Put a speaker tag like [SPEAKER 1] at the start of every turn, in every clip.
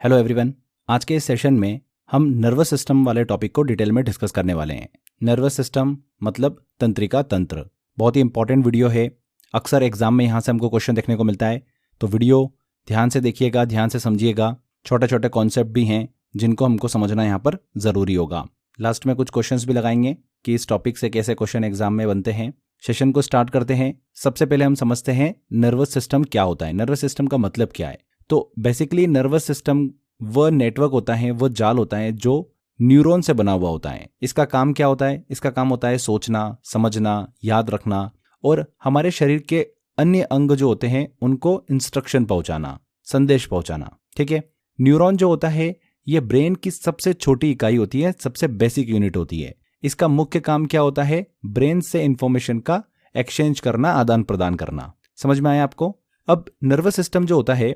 [SPEAKER 1] Hello everyone. आज के इस सेशन में हम नर्वस सिस्टम वाले टॉपिक को डिटेल में डिस्कस करने वाले हैं। नर्वस सिस्टम मतलब तंत्रिका तंत्र। बहुत ही इंपॉर्टेंट वीडियो है। अक्सर एग्जाम में यहाँ से हमको क्वेश्चन देखने को मिलता है, तो वीडियो ध्यान से देखिएगा, ध्यान से समझिएगा। छोटे छोटे कॉन्सेप्ट भी हैं जिनको हमको समझना यहाँ पर ज़रूरी होगा। लास्ट में कुछ क्वेश्चंस भी लगाएंगे कि इस टॉपिक से कैसे क्वेश्चन एग्जाम में बनते हैं। सेशन को स्टार्ट करते हैं। सबसे पहले हम समझते हैं नर्वस सिस्टम क्या होता है, नर्वस सिस्टम का मतलब क्या है। तो बेसिकली नर्वस सिस्टम वह नेटवर्क होता है, वह जाल होता है जो न्यूरॉन से बना हुआ होता है। इसका काम क्या होता है? इसका काम होता है सोचना, समझना, याद रखना और हमारे शरीर के अन्य अंग जो होते हैं उनको इंस्ट्रक्शन पहुंचाना, संदेश पहुंचाना। ठीक है। न्यूरॉन जो होता है यह ब्रेन की सबसे छोटी इकाई होती है, सबसे बेसिक यूनिट होती है। इसका मुख्य काम क्या होता है? ब्रेन से इंफॉर्मेशन का एक्सचेंज करना, आदान प्रदान करना। समझ में आया आपको? अब नर्वस सिस्टम जो होता है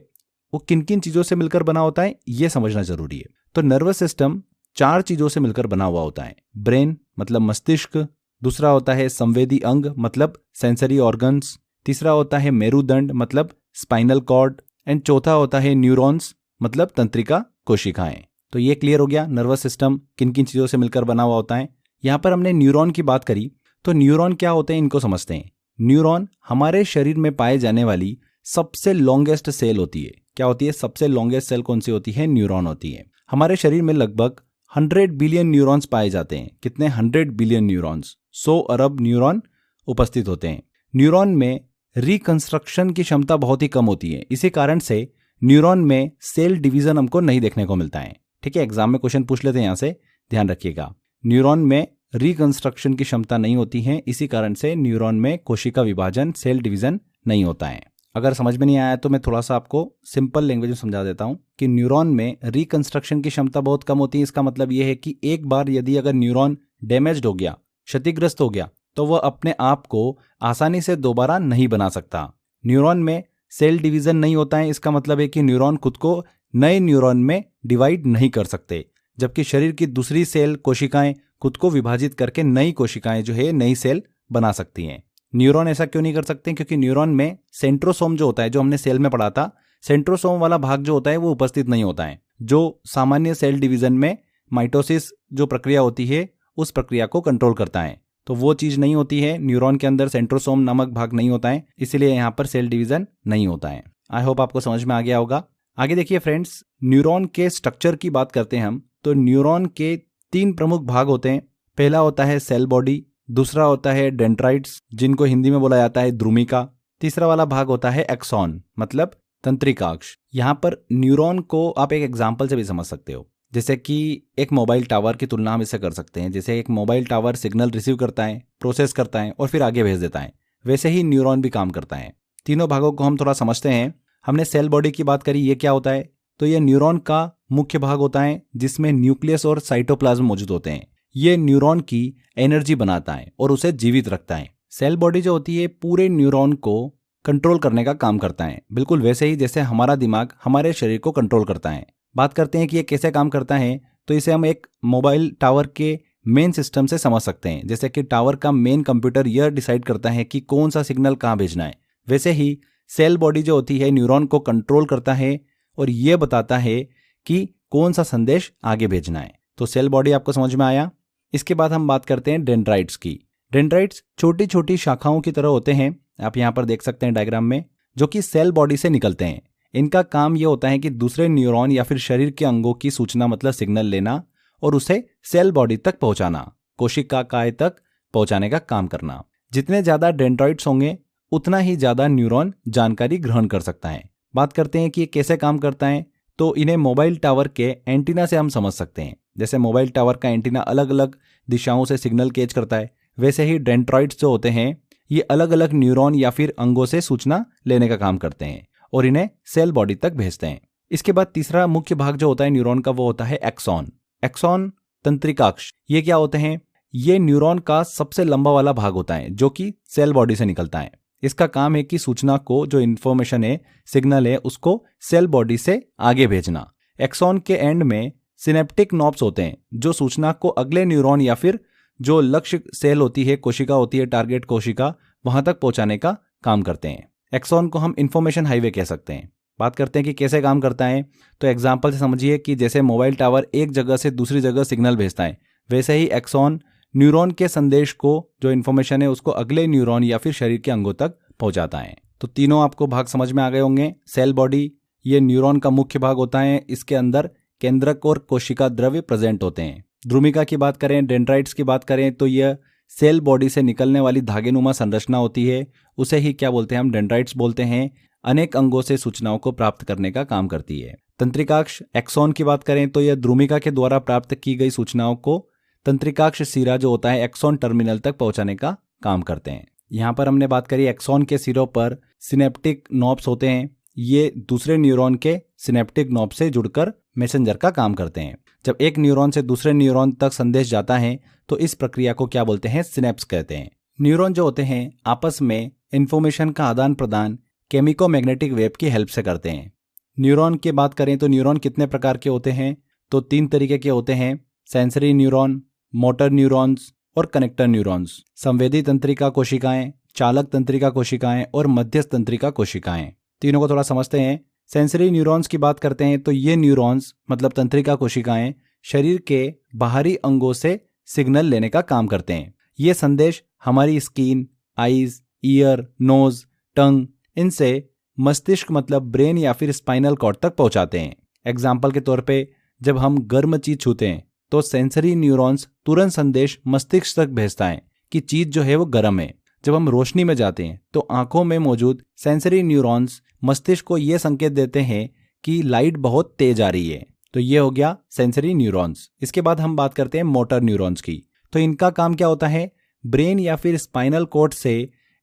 [SPEAKER 1] वो किन किन चीजों से मिलकर बना होता है यह समझना जरूरी है। तो नर्वस सिस्टम 4 चीजों से मिलकर बना हुआ होता है। ब्रेन मतलब मस्तिष्क, दूसरा होता है संवेदी अंग मतलब सेंसरी ऑर्गन्स, तीसरा होता है मेरुदंड मतलब स्पाइनल कॉर्ड एंड चौथा होता है न्यूरॉन्स मतलब तंत्रिका कोशिकाएं। तो ये क्लियर हो गया नर्वस सिस्टम किन किन चीजों से मिलकर बना हुआ होता है। यहां पर हमने न्यूरॉन की बात करी, तो न्यूरॉन क्या होते हैं इनको समझते हैं। न्यूरॉन हमारे शरीर में पाए जाने वाली सबसे लॉन्गेस्ट सेल होती है। क्या होती है? सबसे लॉन्गेस्ट सेल कौन सी होती है? न्यूरॉन होती है। हमारे शरीर में लगभग 100 बिलियन न्यूरॉन्स पाए जाते हैं। कितने? 100 बिलियन न्यूरॉन्स, 100 अरब न्यूरॉन उपस्थित होते हैं। न्यूरॉन में रिकंस्ट्रक्शन की क्षमता बहुत ही कम होती है। इसी कारण से न्यूरॉन में सेल डिवीजन हमको नहीं देखने को मिलता है। ठीक है, एग्जाम में क्वेश्चन पूछ लेते हैं, यहां से ध्यान रखिएगा। न्यूरॉन में रिकंस्ट्रक्शन की क्षमता नहीं होती है, इसी कारण से न्यूरॉन में कोशिका विभाजन, सेल डिवीजन नहीं होता है। अगर समझ में नहीं आया तो मैं थोड़ा सा आपको सिंपल लैंग्वेज में समझा देता हूं कि न्यूरॉन में रिकंस्ट्रक्शन की क्षमता बहुत कम होती है। इसका मतलब यह है कि एक बार यदि अगर न्यूरॉन डैमेज्ड हो गया, क्षतिग्रस्त हो गया, तो वह अपने आप को आसानी से दोबारा नहीं बना सकता। न्यूरॉन में सेल डिवीजन नहीं होता है। इसका मतलब है कि न्यूरॉन खुद को नए न्यूरॉन में डिवाइड नहीं कर सकते, जबकि शरीर की दूसरी सेल कोशिकाएं खुद को विभाजित करके नई कोशिकाएं जो है नई सेल बना सकती हैं। न्यूरॉन ऐसा क्यों नहीं कर सकते? क्योंकि न्यूरॉन में सेंट्रोसोम जो होता है, जो हमने सेल में पढ़ा था, सेंट्रोसोम वाला भाग जो होता है वो उपस्थित नहीं होता है, जो सामान्य सेल डिवीजन में माइटोसिस जो प्रक्रिया होती है उस प्रक्रिया को कंट्रोल करता है। तो वो चीज नहीं होती है न्यूरॉन के अंदर, सेंट्रोसोम नामक भाग नहीं होता है, इसीलिए यहाँ पर सेल डिवीजन नहीं होता है। आई होप आपको समझ में आ गया होगा। आगे देखिए फ्रेंड्स, न्यूरॉन के स्ट्रक्चर की बात करते हैं हम। तो न्यूरॉन के 3 प्रमुख भाग होते हैं। पहला होता है सेल बॉडी, दूसरा होता है डेंड्राइट्स जिनको हिंदी में बोला जाता है द्रुमिका, तीसरा वाला भाग होता है एक्सॉन मतलब तंत्रिकाक्ष। यहाँ पर न्यूरॉन को आप एक एग्जाम्पल से भी समझ सकते हो, जैसे कि एक मोबाइल टावर की तुलना हम इससे कर सकते हैं। जैसे एक मोबाइल टावर सिग्नल रिसीव करता है, प्रोसेस करता है और फिर आगे भेज देता है, वैसे ही न्यूरॉन भी काम करता है। तीनों भागों को हम थोड़ा समझते हैं। हमने सेल बॉडी की बात करी, ये क्या होता है? तो ये न्यूरॉन का मुख्य भाग होता है जिसमें न्यूक्लियस और साइटोप्लाज्म मौजूद होते हैं। ये न्यूरॉन की एनर्जी बनाता है और उसे जीवित रखता है। सेल बॉडी जो होती है पूरे न्यूरॉन को कंट्रोल करने का काम करता है, बिल्कुल वैसे ही जैसे हमारा दिमाग हमारे शरीर को कंट्रोल करता है। बात करते हैं कि ये कैसे काम करता है, तो इसे हम एक मोबाइल टावर के मेन सिस्टम से समझ सकते हैं। जैसे कि टावर का मेन कंप्यूटर यह डिसाइड करता है कि कौन सा सिग्नल कहाँ भेजना है, वैसे ही सेल बॉडी जो होती है न्यूरॉन को कंट्रोल करता है और यह बताता है कि कौन सा संदेश आगे भेजना है। तो सेल बॉडी आपको समझ में आया। इसके बाद हम बात करते हैं डेंड्राइट्स की। डेंड्राइट्स छोटी छोटी शाखाओं की तरह होते हैं, आप यहाँ पर देख सकते हैं डायग्राम में, जो कि सेल बॉडी से निकलते हैं। इनका काम यह होता है कि दूसरे न्यूरॉन या फिर शरीर के अंगों की सूचना मतलब सिग्नल लेना और उसे सेल बॉडी तक पहुंचाना, कोशिकाएं तक पहुंचाने का काम करना। जितने ज्यादा डेंड्राइट्स होंगे उतना ही ज्यादा न्यूरॉन जानकारी ग्रहण कर सकता है। बात करते हैं कि ये कैसे काम करता है, तो इन्हें मोबाइल टावर के एंटीना से हम समझ सकते हैं। जैसे मोबाइल टावर का एंटीना अलग अलग दिशाओं से सिग्नल कैच करता है, वैसे ही डेंड्राइट्स जो होते हैं ये अलग अलग न्यूरॉन या फिर अंगों से सूचना लेने का काम करते हैं और इन्हें सेल बॉडी तक भेजते हैं। इसके बाद तीसरा मुख्य भाग जो होता है न्यूरॉन का वो होता है एक्सॉन। एक्सॉन तंत्रिकाक्ष। ये क्या होते हैं? ये न्यूरॉन का सबसे लंबा वाला भाग होता है जो कि सेल बॉडी से निकलता है। इसका काम है कि सूचना को, जो इन्फॉर्मेशन है, सिग्नल है, उसको सेल बॉडी से आगे भेजना। एक्सॉन के एंड में सिनेप्टिक नॉब्स होते हैं जो सूचना को अगले न्यूरॉन या फिर जो लक्ष्य सेल होती है, कोशिका होती है, टारगेट कोशिका, वहां तक पहुंचाने का काम करते हैं। एक्सॉन को हम इंफॉर्मेशन हाईवे कह सकते हैं। बात करते हैं कि कैसे काम करता है, तो एग्जाम्पल से समझिए कि जैसे मोबाइल टावर एक जगह से दूसरी जगह सिग्नल भेजता है, वैसे ही एक्सॉन न्यूरॉन के संदेश को, जो इन्फॉर्मेशन है उसको अगले न्यूरॉन या फिर शरीर के अंगों तक पहुंचाता है। तो तीनों आपको भाग समझ में आ गए होंगे। सेल बॉडी, ये न्यूरॉन का मुख्य भाग होता है, इसके अंदर केंद्रक और कोशिका द्रव्य प्रेजेंट होते हैं। ध्रुमिका की बात करें, डेंड्राइट्स की बात करें, तो यह सेल बॉडी से निकलने वाली धागेनुमा संरचना होती है, उसे ही क्या बोलते हैं हम, डेंड्राइट्स बोलते हैं। अनेक अंगों से सूचनाओं को प्राप्त करने का काम करती है। तंत्रिकाक्ष एक्सॉन की बात करें तो यह ध्रुमिका के द्वारा प्राप्त की गई सूचनाओं को तंत्रिकाक्ष सिरा जो होता है एक्सॉन टर्मिनल तक पहुंचाने का काम करते हैं। यहाँ पर हमने बात करी एक्सॉन के सिरों पर सिनेप्टिक नॉब्स होते हैं, ये दूसरे न्यूरॉन के सिनेप्टिक नॉब से जुड़कर मैसेंजर का काम करते हैं। जब एक न्यूरॉन से दूसरे न्यूरॉन तक संदेश जाता है तो इस प्रक्रिया को क्या बोलते हैं, सिनेप्स कहते हैं। न्यूरॉन जो होते हैं आपस में इंफॉर्मेशन का आदान प्रदान केमिकोमैग्नेटिक वेव की हेल्प से करते हैं। न्यूरॉन की बात करें तो न्यूरॉन कितने प्रकार के होते हैं, तो 3 तरीके के होते हैं, सेंसरी न्यूरॉन, मोटर न्यूरॉन्स और कनेक्टर न्यूरॉन्स। संवेदी तंत्रिका कोशिकाएं, चालक तंत्रिका कोशिकाएं और मध्यस्थ तंत्रिका कोशिकाएं। तीनों को थोड़ा समझते हैं। सेंसरी न्यूरॉन्स की बात करते हैं तो ये न्यूरॉन्स मतलब तंत्रिका कोशिकाएं शरीर के बाहरी अंगों से सिग्नल लेने का काम करते हैं। ये संदेश हमारी स्किन, आईज, ईयर, नोज, टंग, इनसे मस्तिष्क मतलब ब्रेन या फिर स्पाइनल कॉर्ड तक पहुंचाते हैं। एग्जाम्पल के तौर पे जब हम गर्म चीज छूते हैं तो सेंसरी न्यूरॉन्स तुरंत संदेश मस्तिष्क तक भेजता है कि चीज जो है वो गर्म है। जब हम रोशनी में जाते हैं तो आंखों में मौजूद सेंसरी न्यूरॉन्स मस्तिष्क को ये संकेत देते हैं कि लाइट बहुत तेज आ रही है। तो ये हो गया सेंसरी न्यूरॉन्स। इसके बाद हम बात करते हैं मोटर न्यूरॉन्स की। तो इनका काम क्या होता है, ब्रेन या फिर स्पाइनल कॉर्ड से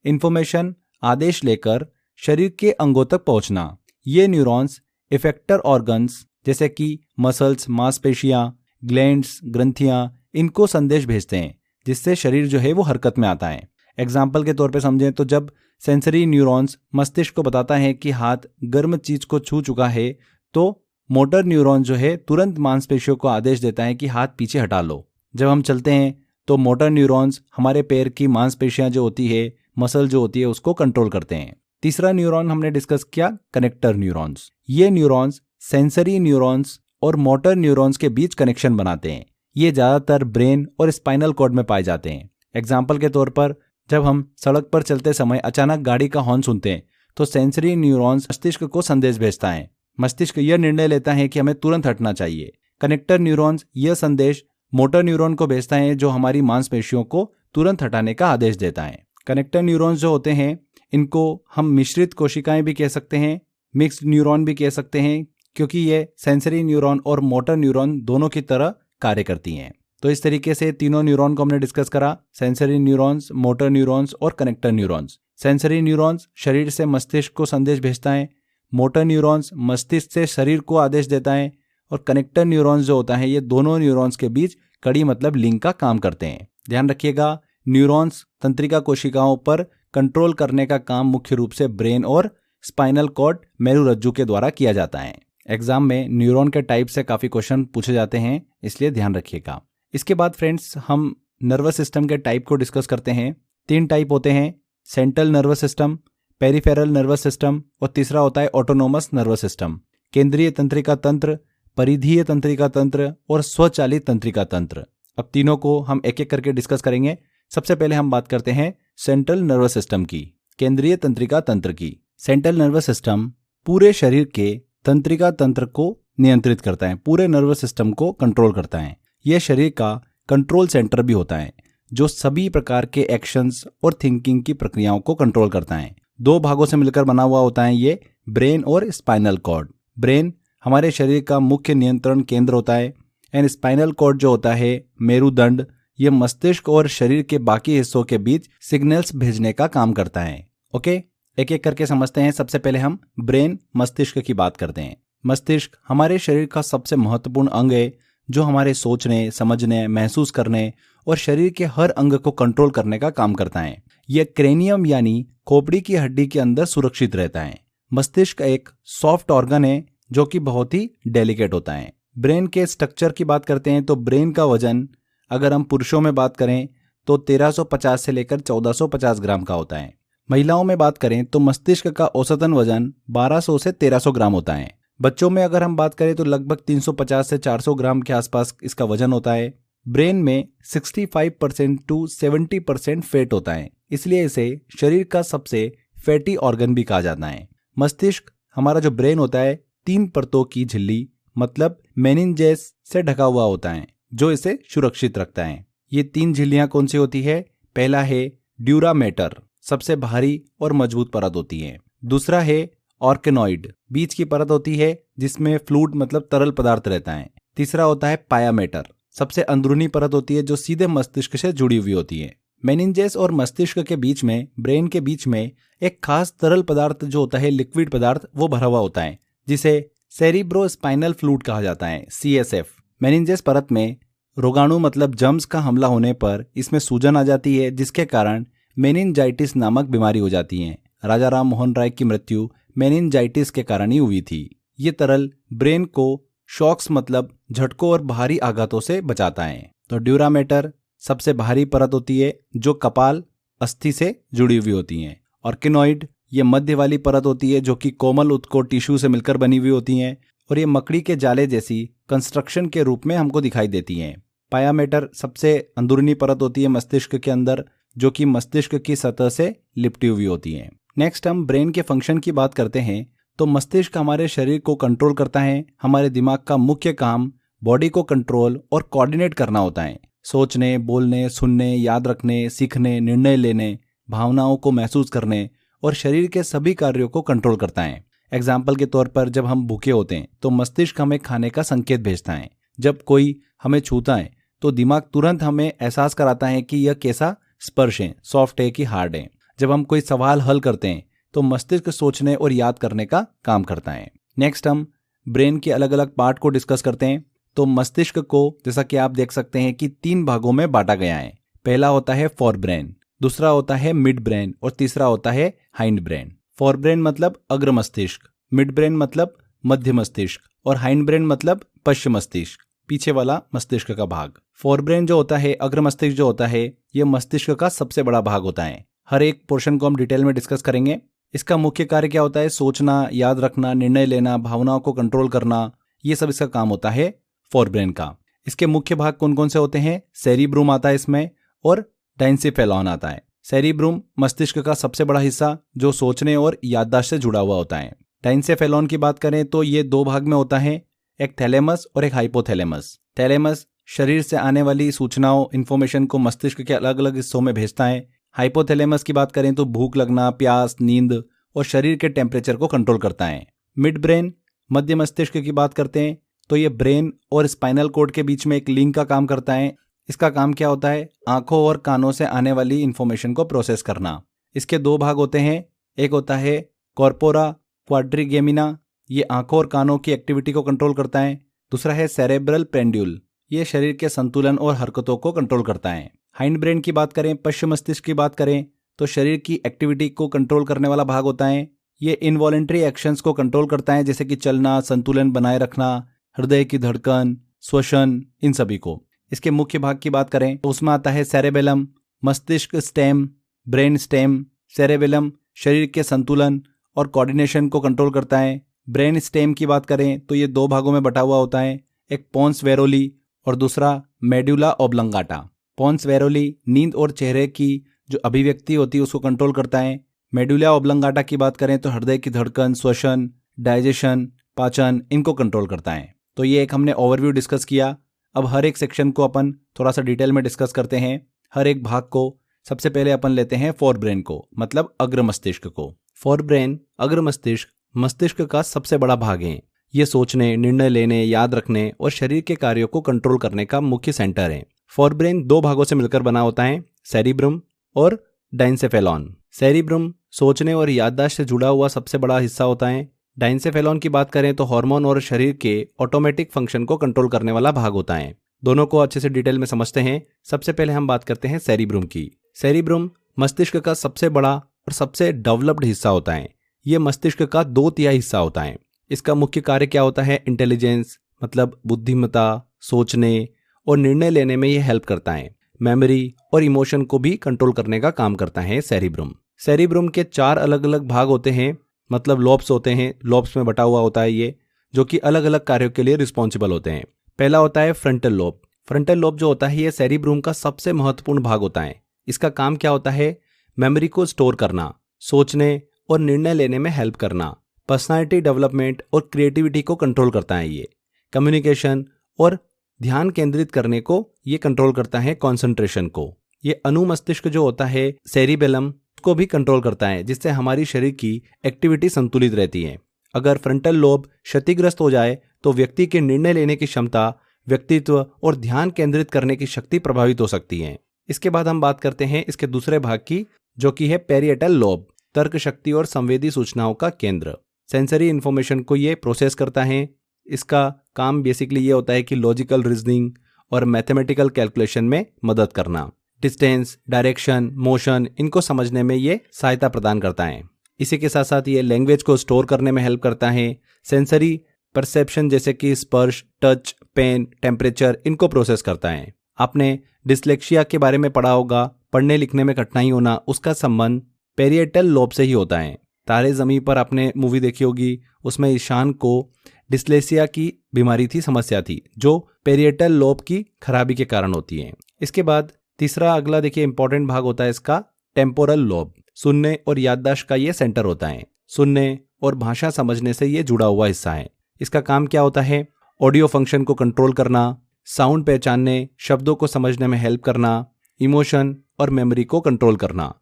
[SPEAKER 1] इंफॉर्मेशन आदेश लेकर शरीर के अंगों तक पहुंचना। ये न्यूरॉन्स इफेक्टर ऑर्गन्स जैसे कि मसल्स, मांसपेशियां, ग्लैंड्स, ग्रंथियां, इनको संदेश भेजते हैं जिससे शरीर जो है वो हरकत में आता है। एग्जाम्पल के तौर पे समझें तो जब सेंसरी न्यूरॉन्स मस्तिष्क को बताता है कि हाथ गर्म चीज को छू चुका है तो मोटर न्यूरॉन जो है तुरंत मांसपेशियों को आदेश देता है कि हाथ पीछे हटा लो। जब हम चलते हैं तो मोटर न्यूरॉन्स हमारे पैर की मांसपेशियां जो होती है, मसल जो होती है, उसको कंट्रोल करते हैं। तीसरा न्यूरॉन हमने डिस्कस किया, कनेक्टर न्यूरॉन्स। ये न्यूरॉन्स सेंसरी न्यूरॉन्स और मोटर न्यूरॉन्स के बीच कनेक्शन बनाते हैं। ये ज्यादातर ब्रेन और स्पाइनल कॉर्ड में पाए जाते हैं। एग्जाम्पल के तौर पर जब हम सड़क पर चलते समय अचानक गाड़ी का हॉर्न सुनते हैं तो सेंसरी न्यूरॉन्स मस्तिष्क को संदेश भेजता है। मस्तिष्क यह निर्णय लेता है कि हमें तुरंत हटना चाहिए। कनेक्टर न्यूरॉन्स यह संदेश मोटर न्यूरॉन को भेजता है जो हमारी मांसपेशियों को तुरंत हटाने का आदेश देता है। कनेक्टर न्यूरॉन्स जो होते हैं इनको हम मिश्रित कोशिकाएं भी कह सकते हैं, मिक्स्ड न्यूरॉन भी कह सकते हैं, क्योंकि ये सेंसरी न्यूरॉन और मोटर न्यूरॉन दोनों की तरह कार्य करती हैं। तो इस तरीके से तीनों न्यूरॉन को हमने डिस्कस करा, सेंसरी न्यूरॉन्स, मोटर न्यूरॉन्स और कनेक्टर न्यूरॉन्स। सेंसरी न्यूरॉन्स शरीर से मस्तिष्क को संदेश भेजता है, मोटर न्यूरॉन्स मस्तिष्क से शरीर को आदेश देता है और कनेक्टर न्यूरॉन्स जो होता है ये दोनों न्यूरॉन्स के बीच कड़ी मतलब लिंक का काम करते हैं। ध्यान रखिएगा, न्यूरॉन्स तंत्रिका कोशिकाओं पर कंट्रोल करने का काम मुख्य रूप से ब्रेन और स्पाइनल कॉर्ड मेरुरज्जु के द्वारा किया जाता है। एग्जाम में न्यूरॉन के टाइप से काफी क्वेश्चन पूछे जाते हैं, इसलिए ध्यान रखिएगा। इसके बाद फ्रेंड्स हम नर्वस सिस्टम के टाइप को डिस्कस करते हैं। 3 टाइप होते हैं, central nervous system, peripheral nervous system और तीसरा होता है ऑटोनोमस नर्वस सिस्टम। केंद्रीय तंत्रिका तंत्र, परिधीय तंत्रिका तंत्र और स्वचालित तंत्रिका तंत्र। अब तीनों को हम एक एक करके डिस्कस करेंगे। सबसे पहले हम बात करते हैं सेंट्रल नर्वस सिस्टम की, केंद्रीय तंत्रिका तंत्र की। सेंट्रल नर्वस सिस्टम पूरे शरीर के तंत्रिका तंत्र को नियंत्रित करता है, पूरे नर्वस सिस्टम को कंट्रोल करता है। यह शरीर का कंट्रोल सेंटर भी होता है जो सभी प्रकार के एक्शंस और थिंकिंग की प्रक्रियाओं को कंट्रोल करता है। 2 भागों से मिलकर बना हुआ होता है ये, ब्रेन और स्पाइनल कॉर्ड। ब्रेन हमारे शरीर का मुख्य नियंत्रण केंद्र होता है एंड स्पाइनल कॉर्ड जो होता है मेरुदंड, ये मस्तिष्क और शरीर के बाकी हिस्सों के बीच सिग्नल्स भेजने का काम करता है। ओके, एक एक करके समझते हैं। सबसे पहले हम ब्रेन मस्तिष्क की बात करते हैं। मस्तिष्क हमारे शरीर का सबसे महत्वपूर्ण अंग है जो हमारे सोचने, समझने, महसूस करने और शरीर के हर अंग को कंट्रोल करने का काम करता है। यह क्रेनियम यानी खोपड़ी की हड्डी के अंदर सुरक्षित रहता है। मस्तिष्क एक सॉफ्ट ऑर्गन है जो कि बहुत ही डेलिकेट होता है। ब्रेन के स्ट्रक्चर की बात करते हैं तो ब्रेन का वजन अगर हम पुरुषों में बात करें तो 1350 से लेकर 1450 ग्राम का होता है। महिलाओं में बात करें तो मस्तिष्क का औसतन वजन 1200 से 1300 ग्राम होता है। बच्चों में अगर हम बात करें तो लगभग 350 से 400 ग्राम के आसपास इसका वजन होता है। ब्रेन में 65% टू 70% फैट होता है, इसलिए इसे शरीर का सबसे फैटी ऑर्गन भी कहा जाता है। मस्तिष्क, हमारा जो ब्रेन होता है, 3 परतों की झिल्ली मतलब मेनिंजेस से ढका हुआ होता है, जो इसे सुरक्षित रखता है। ये 3 झिल्लियां कौन सी होती है? पहला है ड्यूरा मैटर, सबसे भारी और मजबूत परत होती है। दूसरा है ऑर्केनॉइड, बीच की परत होती है जिसमें फ्लूइड मतलब तरल पदार्थ रहता है। तीसरा होता है पाया मैटर, सबसे अंदरूनी परत होती है जो सीधे मस्तिष्क से जुड़ी हुई होती है। मेनिंजेस और मस्तिष्क के बीच में, ब्रेन के बीच में एक खास तरल पदार्थ जो होता है, लिक्विड पदार्थ, वो भरा हुआ होता है, जिसे सेरिब्रोस्पाइनल फ्लूइड कहा जाता है, CSF। मेनिंजेस परत में रोगाणु मतलब जर्म्स का हमला होने पर इसमें सूजन आ जाती है, जिसके कारण मेनिंजाइटिस नामक बीमारी हो जाती है। राजा राम मोहन राय की मृत्यु मेनिंजाइटिस के कारण ही हुई थी। ये तरल ब्रेन को शॉक्स मतलब झटकों और भारी आघातों से बचाता है। तो ड्यूरा मैटर सबसे भारी परत होती है जो कपाल अस्थि से जुड़ी हुई होती है। ऑर्केनॉइड ये मध्य वाली परत होती है जो कि कोमल उत्कोट टिश्यू से मिलकर बनी हुई होती हैं और ये मकड़ी के जाले जैसी कंस्ट्रक्शन के रूप में हमको दिखाई देती हैं। पाया मैटर सबसे अंदरूनी परत होती है मस्तिष्क के अंदर, जो कि मस्तिष्क की सतह से लिपटी हुई होती है। नेक्स्ट हम ब्रेन के फंक्शन की बात करते हैं तो मस्तिष्क हमारे शरीर को कंट्रोल करता है। हमारे दिमाग का मुख्य काम बॉडी को कंट्रोल और कोऑर्डिनेट करना होता है। सोचने, बोलने, सुनने, याद रखने, सीखने, निर्णय लेने, भावनाओं को महसूस करने और शरीर के सभी कार्यों को कंट्रोल करता है। एग्जाम्पल के तौर पर जब हम भूखे होते हैं तो मस्तिष्क हमें खाने का संकेत भेजता है। जब कोई हमें छूता है तो दिमाग तुरंत हमें एहसास कराता है कि यह कैसा स्पर्श है, सॉफ्ट है कि हार्ड है। जब हम कोई सवाल हल करते हैं तो मस्तिष्क सोचने और याद करने का काम करता है। नेक्स्ट हम ब्रेन के अलग अलग पार्ट को डिस्कस करते हैं। तो मस्तिष्क को जैसा कि आप देख सकते हैं कि 3 भागों में बांटा गया है। पहला होता है फोर ब्रेन, दूसरा होता है मिड ब्रेन और तीसरा होता है हाइंड ब्रेन। फोर ब्रेन मतलब अग्र मस्तिष्क, मिड ब्रेन मतलब मध्य मस्तिष्क और हाइंड ब्रेन मतलब पश्चिम मस्तिष्क, पीछे वाला मस्तिष्क का भाग। फोर ब्रेन जो होता है, अग्र मस्तिष्क जो होता है, यह मस्तिष्क का सबसे बड़ा भाग होता है। हर एक पोर्शन को हम डिटेल में डिस्कस करेंगे। इसका मुख्य कार्य क्या होता है? सोचना, याद रखना, निर्णय लेना, भावनाओं को कंट्रोल करना, ये सब इसका काम होता है फोर ब्रेन का। इसके मुख्य भाग कौन कौन से होते हैं? सेरिब्रूम आता है इसमें और डाइंसेफेलॉन आता है। सेरिब्रूम मस्तिष्क का सबसे बड़ा हिस्सा जो सोचने और याददाश्त से जुड़ा हुआ होता है। डाइंसेफेलॉन की बात करें तो ये 2 भाग में होता है, एक थैलेमस और एक हाइपोथैलेमस। थैलेमस शरीर से आने वाली सूचनाओं, इंफॉर्मेशन को मस्तिष्क के अलग अलग हिस्सों में भेजता है। हाइपोथैलेमस की बात करें तो भूख लगना, प्यास, नींद और शरीर के टेम्परेचर को कंट्रोल करता है। मिड ब्रेन मध्य मस्तिष्क की बात करते हैं तो ये ब्रेन और स्पाइनल कॉर्ड के बीच में एक लिंक का काम करता है। इसका काम क्या होता है? आंखों और कानों से आने वाली इंफॉर्मेशन को प्रोसेस करना। इसके 2 भाग होते हैं, एक होता है कॉर्पोरा क्वाड्रिगेमिना, ये आंखों और कानों की एक्टिविटी को कंट्रोल करता है। दूसरा है सेरेब्रल पेंड्यूल, ये शरीर के संतुलन और हरकतों को कंट्रोल करता है। हाइंड ब्रेन की बात करें, पश्चिम मस्तिष्क की बात करें तो शरीर की एक्टिविटी को कंट्रोल करने वाला भाग होता है। ये इनवॉलेंट्री एक्शंस को कंट्रोल करता है, जैसे कि चलना, संतुलन बनाए रखना, हृदय की धड़कन, श्वसन, इन सभी को। इसके मुख्य भाग की बात करें तो उसमें आता है सेरेबेलम, मस्तिष्क स्टेम, ब्रेन स्टेम। सेरेबेलम शरीर के संतुलन और कोऑर्डिनेशन को कंट्रोल करता है। ब्रेन स्टेम की बात करें तो ये 2 भागों में बटा हुआ होता है, एक पोन्स वेरोली और दूसरा मेडुला ओब्लंगाटा। पोन्स वेरोली नींद और चेहरे की जो अभिव्यक्ति होती है उसको कंट्रोल करता है। मेडुला ओब्लंगाटा की बात करें तो हृदय की धड़कन, श्वसन, डाइजेशन, पाचन, इनको कंट्रोल करता है। तो ये एक हमने ओवरव्यू डिस्कस किया। अब हर एक सेक्शन को अपन थोड़ा सा डिटेल में डिस्कस करते हैं, हर एक भाग को। सबसे पहले अपन लेते हैं फोर ब्रेन को, मतलब अग्र मस्तिष्क को। फोर ब्रेन, अग्र मस्तिष्क, मस्तिष्क का सबसे बड़ा भाग है। ये सोचने, निर्णय लेने, याद रखने और शरीर के कार्यों को कंट्रोल करने का मुख्य सेंटर है। फोर ब्रेन 2 भागों से मिलकर बना होता है, सेरिब्रम और डाइंसेफेलॉन। सेरिब्रम सोचने और याददाश्त से जुड़ा हुआ सबसे बड़ा हिस्सा होता है। डाइंसेफेलॉन की बात करें तो हार्मोन और शरीर के ऑटोमेटिक फंक्शन को कंट्रोल करने वाला भाग होता है। दोनों को अच्छे से डिटेल में समझते हैं। सबसे पहले हम बात करते हैं सेरिब्रम की। सेरिब्रम मस्तिष्क का सबसे बड़ा और सबसे डेवलप्ड हिस्सा होता है। यह मस्तिष्क का 2/3 हिस्सा होता है। इसका मुख्य कार्य क्या होता है? इंटेलिजेंस मतलब बुद्धिमत्ता, सोचने और निर्णय लेने में यह हेल्प करता है। मेमोरी और इमोशन को भी कंट्रोल करने का काम करता है सेरिब्रम।
[SPEAKER 2] सेरिब्रम के 4 अलग अलग भाग होते हैं, मतलब लोब्स होते हैं, लोब्स में बटा हुआ होता है ये, जो कि अलग अलग कार्यों के लिए रिस्पॉन्सिबल होते हैं। पहला होता है फ्रंटल लोब। फ्रंटल लोब जो होता है ये सेरिब्रम का सबसे महत्वपूर्ण भाग होता है। इसका काम क्या होता है? मेमोरी को स्टोर करना, सोचने और निर्णय लेने में हेल्प करना, पर्सनालिटी डेवलपमेंट और क्रिएटिविटी को कंट्रोल करता है ये, कम्युनिकेशन और ध्यान केंद्रित करने को ये कंट्रोल करता है, कंसंट्रेशन को। ये अनुमस्तिष्क जो होता है सेरिबेलम को भी कंट्रोल करता है, जिससे हमारी शरीर की एक्टिविटी संतुलित रहती है। अगर फ्रंटल लोब क्षतिग्रस्त हो जाए तो व्यक्ति के निर्णय लेने की क्षमता, व्यक्तित्व और ध्यान केंद्रित करने की शक्ति प्रभावित हो सकती है। इसके बाद हम बात करते हैं इसके दूसरे भाग की, जो कि है पेरिएटल लोब, तर्क शक्ति और संवेदी सूचनाओं का केंद्र। सेंसरी इंफॉर्मेशन को ये प्रोसेस करता है। इसका काम बेसिकली ये होता है कि लॉजिकल रीजनिंग और मैथमेटिकल कैलकुलेशन में मदद करना, डिस्टेंस, डायरेक्शन, मोशन, इनको समझने में ये सहायता प्रदान करता है। इसी के साथ साथ ये लैंग्वेज को स्टोर करने में हेल्प करता है। सेंसरी परसेप्शन जैसे कि स्पर्श, टच, पेन, टेम्परेचर, इनको प्रोसेस करता है। आपने डिस्लेक्सिया के बारे में पढ़ा होगा, पढ़ने लिखने में कठिनाई होना, उसका संबंध पेरिएटल लोब से ही होता है। तारे ज़मीन पर आपने मूवी देखी होगी, उसमें ईशान को डिस्लेक्सिया की बीमारी थी, समस्या थी, जो पेरिएटल लोब की खराबी के कारण होती है। इसके बाद तीसरा अगला देखिए इंपॉर्टेंट भाग होता है इसका टेम्पोरल लोब। सुनने और याददाश्त का ये सेंटर होता है। सुनने और भाषा समझने से ये जुड़ा हुआ हिस्सा है। इसका काम क्या होता है? ऑडियो फंक्शन को कंट्रोल करना, साउंड पहचानने, शब्दों को समझने में हेल्प करना, इमोशन और मेमोरी को कंट्रोल करना।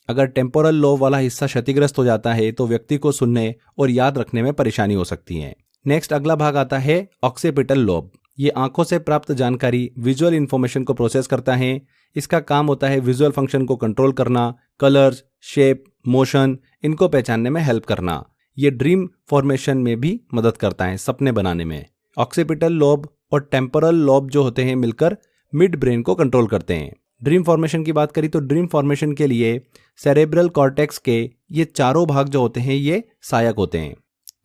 [SPEAKER 2] अगर टेम्पोरल लोब वाला हिस्सा क्षतिग्रस्त हो जाता है तो व्यक्ति को सुनने और याद रखने में परेशानी हो सकती है। नेक्स्ट अगला भाग आता है ऑक्सीपिटल लोब। ये आंखों से प्राप्त जानकारी, विजुअल इंफॉर्मेशन को प्रोसेस करता है। इसका काम होता है विजुअल फंक्शन को कंट्रोल करना, कलर्स, शेप, मोशन, इनको पहचानने में हेल्प करना। ये ड्रीम फॉर्मेशन में भी मदद करता है, सपने बनाने में। ऑक्सीपिटल लोब और टेम्पोरल लोब जो होते हैं मिलकर मिड ब्रेन को कंट्रोल करते हैं। ड्रीम फॉर्मेशन की बात करी तो ड्रीम फॉर्मेशन के लिए सेरेब्रल कॉर्टेक्स के ये चारों भाग जो होते हैं ये सहायक होते हैं।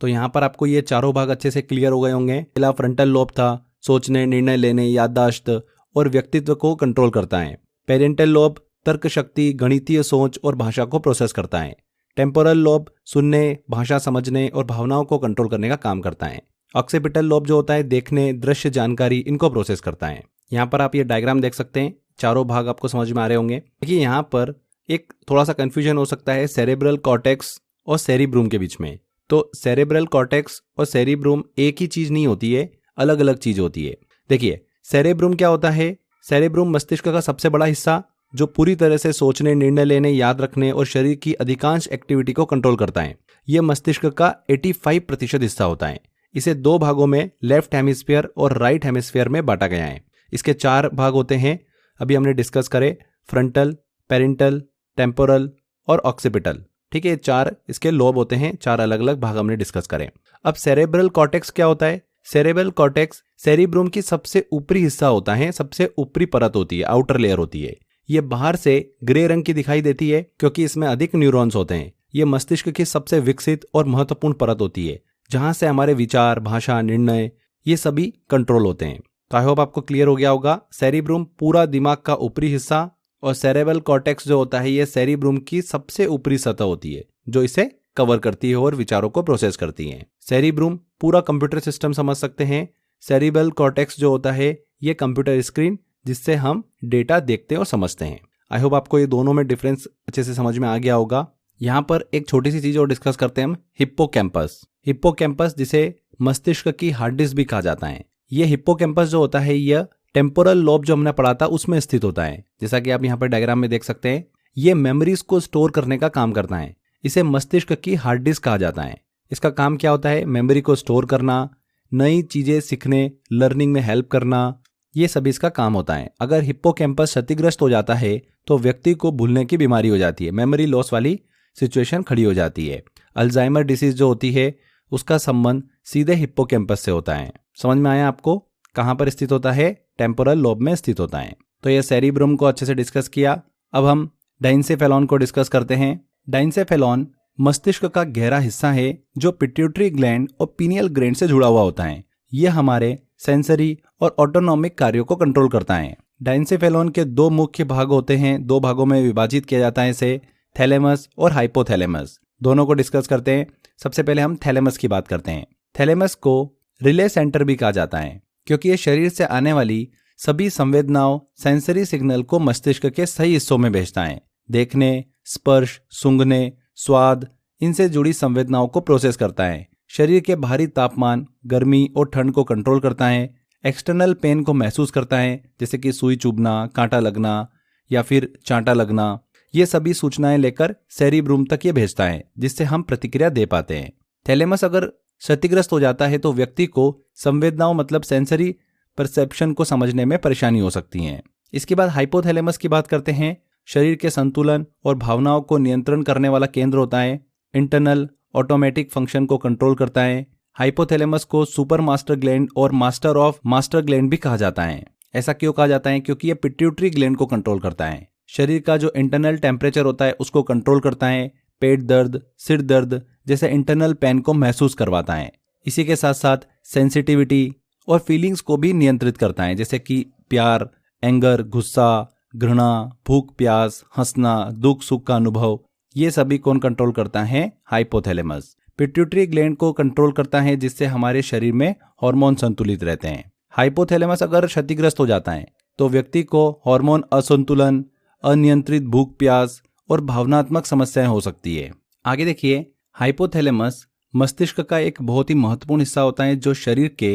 [SPEAKER 2] तो यहाँ पर आपको ये चारों भाग अच्छे से क्लियर हो गए होंगे। पहला फ्रंटल लोब था, सोचने, निर्णय लेने, याददाश्त और व्यक्तित्व को कंट्रोल करता है। पेरेंटल लोब तर्क शक्ति, गणितीय सोच और भाषा को प्रोसेस करता है। टेम्पोरल लोब सुनने, भाषा समझने और भावनाओं को कंट्रोल करने का काम करता है। ऑक्सीपिटल लोब जो होता है देखने, दृश्य जानकारी, इनको प्रोसेस करता है। यहाँ पर आप ये डायग्राम देख सकते हैं, चारों भाग आपको समझ में आ रहे होंगे। देखिए यहाँ पर एक थोड़ा सा कंफ्यूजन हो सकता है सेरेब्रल कॉर्टेक्स और सेरिब्रूम के बीच में। तो सेरेब्रल कॉर्टेक्स और सेरिब्रूम एक ही चीज नहीं होती है, अलग अलग चीज होती है। देखिए सेरेब्रूम क्या होता है? सेरेब्रूम मस्तिष्क का सबसे बड़ा हिस्सा जो पूरी तरह से सोचने, निर्णय लेने, याद रखने और शरीर की अधिकांश एक्टिविटी को कंट्रोल करता है। यह मस्तिष्क का 85% हिस्सा होता है। इसे दो भागों में लेफ्ट हेमिस्फीयर और राइट हेमिस्फीयर में बांटा गया है। इसके 4 भाग होते हैं, अभी हमने डिस्कस करे, फ्रंटल, पेरेंटल, टेम्पोरल और ऑक्सीपिटल। ठीक है, 4 इसके लोब होते हैं, 4 अलग अलग भाग हमने डिस्कस करें। अब सेरेब्रल कॉर्टेक्स क्या होता है? सेरेब्रल कॉर्टेक्स सेरिब्रूम की सबसे ऊपरी हिस्सा होता है, सबसे ऊपरी परत होती है, आउटर लेयर होती है। ये बाहर से ग्रे रंग की दिखाई देती है क्योंकि इसमें अधिक न्यूरॉन्स होते हैं। ये मस्तिष्क की सबसे विकसित और महत्वपूर्ण परत होती है, जहां से हमारे विचार, भाषा, निर्णय ये सभी कंट्रोल होते हैं। तो आई होप आपको क्लियर हो गया होगा। सेरिब्रूम पूरा दिमाग का ऊपरी हिस्सा और सेरेब्रल कॉर्टेक्स जो होता है ये सेरिब्रूम की सबसे ऊपरी सतह होती है जो इसे कवर करती है और विचारों को प्रोसेस करती है। सेरिब्रूम पूरा कंप्यूटर सिस्टम समझ सकते हैं। सेरिब्रल कॉर्टेक्स जो होता है ये कंप्यूटर स्क्रीन जिससे हम डेटा देखते और समझते हैं। आई होप आपको ये दोनों में डिफरेंस अच्छे से समझ में आ गया होगा। यहाँ पर एक छोटी सी चीज और डिस्कस करते हैं हम, हिप्पोकैम्पस। हिप्पोकैम्पस जिसे मस्तिष्क की हार्ड डिस्क भी कहा जाता है। ये हिप्पोकैम्पस जो होता है यह टेम्पोरल लोब जो हमने पढ़ा था उसमें स्थित होता है। जैसा कि आप यहाँ पर डायग्राम में देख सकते हैं, ये मेमोरीज को स्टोर करने का काम करता है। इसे मस्तिष्क की हार्ड डिस्क कहा जाता है। इसका काम क्या होता है? मेमोरी को स्टोर करना, नई चीजें सीखने, लर्निंग में हेल्प करना, ये सभी इसका काम होता है। अगर हिप्पोकैम्पस क्षतिग्रस्त हो जाता है तो व्यक्ति को भूलने की बीमारी हो जाती है, मेमोरी लॉस वाली सिचुएशन खड़ी हो जाती है। अल्जाइमर डिसीज जो होती है उसका संबंध सीधे हिप्पोकैम्पस से होता है। समझ में आया आपको? कहाँ पर स्थित होता है? टेम्पोरल लोब में स्थित होता है। तो ये सेरिब्रम को अच्छे से डिस्कस किया। अब हम डाइनसेफेलॉन को डिस्कस करते हैं। डाइनसेफेलॉन मस्तिष्क का गहरा हिस्सा है जो पिट्यूटरी ग्लैंड और पीनियल ग्लैंड से जुड़ा हुआ होता है। यह हमारे सेंसरी और ऑटोनॉमिक कार्यों को कंट्रोल करता है। डाइनसेफेलॉन के 2 मुख्य भाग होते हैं, 2 भागों में विभाजित किया जाता है इसे।
[SPEAKER 1] थैलेमस और हाइपोथैलेमस, दोनों को डिस्कस करते हैं। सबसे पहले हम थैलेमस की बात करते हैं। थैलेमस को रिले सेंटर भी कहा जाता है क्योंकि ये शरीर से आने वाली सभी संवेदनाओं, सेंसरी सिग्नल को मस्तिष्क के सही हिस्सों में भेजता है। देखने, स्पर्श, सूंघने, स्वाद, इनसे जुड़ी संवेदनाओं को प्रोसेस करता है। शरीर के बाहरी तापमान, गर्मी और ठंड को कंट्रोल करता है। एक्सटर्नल पेन को महसूस करता है, जैसे कि सुई चुभना, कांटा लगना या फिर चांटा लगना। ये सभी सूचनाएं लेकर सेरिब्रूम तक ये भेजता है, जिससे हम प्रतिक्रिया दे पाते हैं। थैलेमस अगर क्षतिग्रस्त हो जाता है तो व्यक्ति को संवेदनाओं मतलब सेंसरी परसेप्शन को समझने में परेशानी हो सकती है। इसके बाद हाइपोथैलेमस की बात करते हैं। शरीर के संतुलन और भावनाओं को नियंत्रण करने वाला केंद्र होता है। इंटरनल ऑटोमेटिक फंक्शन को कंट्रोल करता है। हाइपोथैलेमस को सुपर मास्टर ग्लैंड और मास्टर ऑफ मास्टर ग्लैंड भी कहा जाता है। ऐसा क्यों कहा जाता है? क्योंकि यह पिट्यूटरी ग्लैंड को कंट्रोल करता है। शरीर का जो इंटरनल टेम्परेचर होता है उसको कंट्रोल करता है। पेट दर्द, सिर दर्द जैसे इंटरनल पेन को महसूस करवाता है। इसी के साथ साथ सेंसिटिविटी और फीलिंग्स को भी नियंत्रित करता है, जैसे कि प्यार, एंगर, गुस्सा, घृणा, भूख, प्यास, हंसना, दुख सुख का अनुभव, ये सभी कौन कंट्रोल करता है? हाइपोथैलेमस। पिट्यूटरी ग्लैंड को कंट्रोल करता है, जिससे हमारे शरीर में हार्मोन संतुलित रहते हैं। हाइपोथैलेमस अगर क्षतिग्रस्त हो जाता है तो व्यक्ति को हार्मोन असंतुलन, अनियंत्रित भूख प्यास और भावनात्मक समस्याएं हो सकती है। आगे देखिए, हाइपोथैलेमस मस्तिष्क का एक बहुत ही महत्वपूर्ण हिस्सा होता है जो शरीर के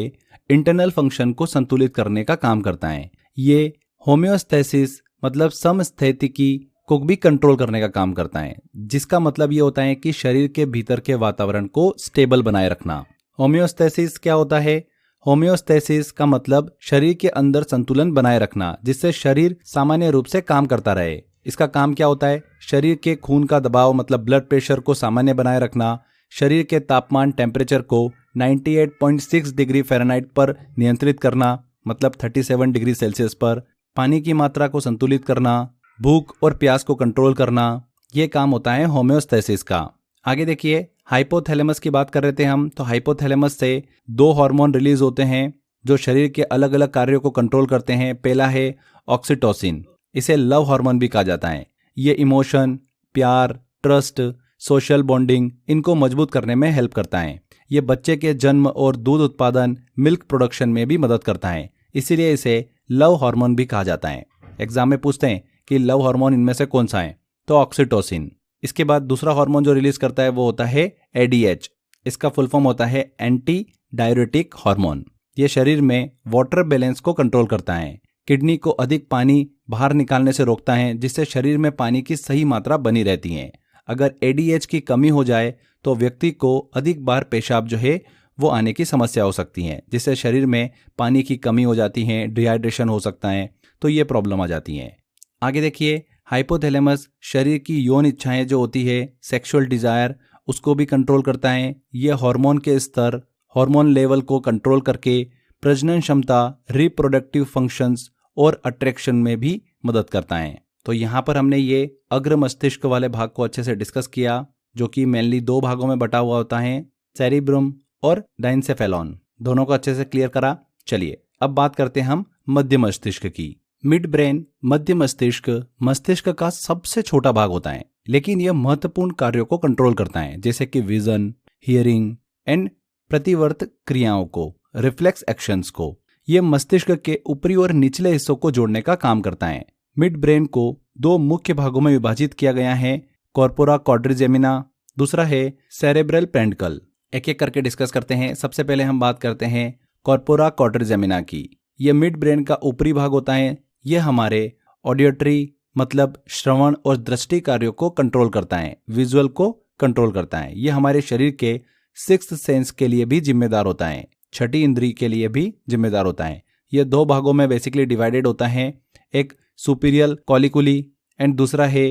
[SPEAKER 1] इंटरनल फंक्शन को संतुलित करने का काम करता है। ये होम्योस्टैसिस मतलब समस्थैतिकी को भी कंट्रोल करने का काम करता है, जिसका मतलब ये होता है कि शरीर के भीतर के वातावरण को स्टेबल बनाए रखना। होम्योस्टैसिस क्या होता है? होम्योस्टैसिस का मतलब शरीर के अंदर संतुलन बनाए रखना, जिससे शरीर सामान्य रूप से काम करता रहे। इसका काम क्या होता है? शरीर के खून का दबाव मतलब ब्लड प्रेशर को सामान्य बनाए रखना, शरीर के तापमान टेम्परेचर को 98.6 डिग्री फ़ारेनहाइट पर नियंत्रित करना मतलब 37 डिग्री सेल्सियस पर, पानी की मात्रा को संतुलित करना, भूख और प्यास को कंट्रोल करना, ये काम होता है होम्योस्टैसिस का। आगे देखिए, हाइपोथैलेमस की बात कर रहे थे हम, तो हाइपोथैलेमस से 2 हार्मोन रिलीज होते हैं जो शरीर के अलग अलग कार्यों को कंट्रोल करते हैं। पहला है ऑक्सीटोसिन, इसे लव हार्मोन भी कहा जाता है। ये इमोशन, प्यार, ट्रस्ट, सोशल बॉन्डिंग इनको मजबूत करने में हेल्प करता है। ये बच्चे के जन्म और दूध उत्पादन, मिल्क प्रोडक्शन में भी मदद करता है, इसीलिए इसे लव हार्मोन भी कहा जाता है। एग्जाम में पूछते हैं कि लव हार्मोन इनमें से कौन सा है, तो ऑक्सीटोसिन। इसके बाद दूसरा हार्मोन जो रिलीज करता है वो होता है एडीएच, इसका फुल फॉर्म होता है एंटी डाययूरेटिक हार्मोन। ये शरीर में वाटर बैलेंस को कंट्रोल करता है, किडनी को अधिक पानी बाहर निकालने से रोकता है, जिससे शरीर में पानी की सही मात्रा बनी रहती है। अगर एडीएच की कमी हो जाए तो व्यक्ति को अधिक बार पेशाब जो है वो आने की समस्या हो सकती है, जिससे शरीर में पानी की कमी हो जाती है, डिहाइड्रेशन हो सकता है, तो ये प्रॉब्लम आ जाती है। आगे देखिए, हाइपोथैलेमस शरीर की यौन इच्छाएं जो होती है, सेक्सुअल डिजायर, उसको भी कंट्रोल करता है। ये हार्मोन के स्तर, हार्मोन लेवल को कंट्रोल करके प्रजनन क्षमता, रिप्रोडक्टिव फंक्शंस और अट्रैक्शन में भी मदद करता है। तो यहाँ पर हमने ये अग्र मस्तिष्क वाले भाग को अच्छे से डिस्कस किया, जो कि मेनली 2 भागों में बटा हुआ होता है, सेरिब्रम और डाइनसेफेलॉन, दोनों को अच्छे से क्लियर करा। चलिए अब बात करते हैं हम मध्य मस्तिष्क की। मिड ब्रेन, मध्य मस्तिष्क, मस्तिष्क का सबसे छोटा भाग होता है, लेकिन यह महत्वपूर्ण कार्यों को कंट्रोल करता है, जैसे कि विजन, हियरिंग एंड प्रतिवर्त क्रियाओं को, रिफ्लेक्स एक्शंस को। यह मस्तिष्क के ऊपरी और निचले हिस्सों को जोड़ने का काम करता है। मिड ब्रेन को 2 मुख्य भागों में विभाजित किया गया है, कॉर्पोरा क्वाड्रिजेमिना, दूसरा है सेरेब्रल पेंडिकल। एक एक करके डिस्कस करते हैं। सबसे पहले हम बात करते हैं कॉर्पोरा क्वाड्रिजेमिना की। यह मिड ब्रेन का ऊपरी भाग होता है। यह हमारे ऑडियोटरी मतलब श्रवण और दृष्टि कार्यों को कंट्रोल करता है, विजुअल को कंट्रोल करता है। यह हमारे शरीर के 6th सेंस के लिए भी जिम्मेदार होता है, 6ठी इंद्री के लिए भी जिम्मेदार होता है। यह 2 भागों में बेसिकली डिवाइडेड होता है, एक सुपीरियर कॉलिकुली एंड दूसरा है